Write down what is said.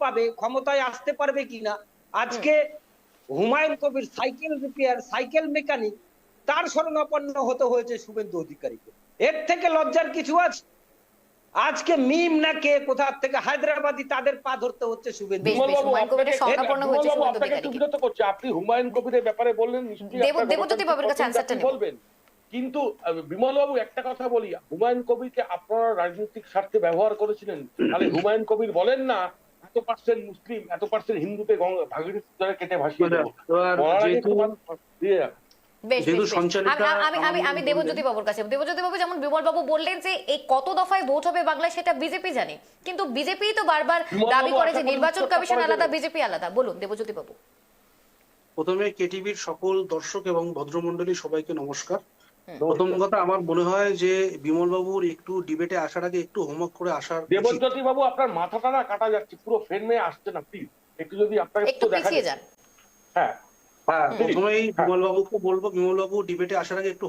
পাবে, ক্ষমতায় আসতে পারবে কিনা। আজকে Humayun Kabir cycle repair, cycle mechanic, তার শরণাপন্ন হতে হয়েছে শুভেন্দু অধিকারীকে। এর থেকে লজ্জার কিছু আছে? আজকে মিম না কে কোথা থেকে হায়দ্রাবাদি, তাদের পা ধরতে হচ্ছে শুভেন্দু। আপনি হুমায়ুন কবিরের ব্যাপারে বললেন, দেবজ্যোতি বাবুর কাছে অ্যানসারটা নেব। বলবেন, কিন্তু বিমল বাবু একটা কথা বলি, হুমায়ুন কবিরকে আপনারা রাজনৈতিক স্বার্থে ব্যবহার করেছিলেন, তাহলে হুমায়ুন কবির বলেন না এত পার্সেন্ট মুসলিম, এত পার্সেন্ট হিন্দুকে ভাগীরথী কেটে ভাসিয়ে দেবো। আমি দেবজ্যোতি বাবুর কাছে, দেবজ্যোতি বাবু, যেমন বিমল বাবু বললেন যে এই কত দফায় ভোট হবে বাংলায় সেটা বিজেপি জানে, কিন্তু বিজেপি তো বারবার দাবি করে যে নির্বাচন কমিশন আলাদা, বিজেপি আলাদা। বলুন দেবজ্যোতি বাবু। প্রথমে কেটিভির সকল দর্শক এবং ভদ্রমন্ডলী সবাইকে নমস্কার। প্রথম কথা, আমার মনে হয় যে বিমল বাবুর একটু ডিবেটে আসার আগে একটু হোমওয়ার্ক করে আসার। দেবজ্যোতি বাবু, আপনার মাথাটা না কাটা যাচ্ছে, পুরো ফ্রেমে আসছে না, প্লিজ একটু যদি আপনাকে একটু পিছিয়ে যান। হ্যাঁ, প্রথমেই বিমল বাবুকে বলবো, বিমল বাবু ডিবেটে আসার আগে একটু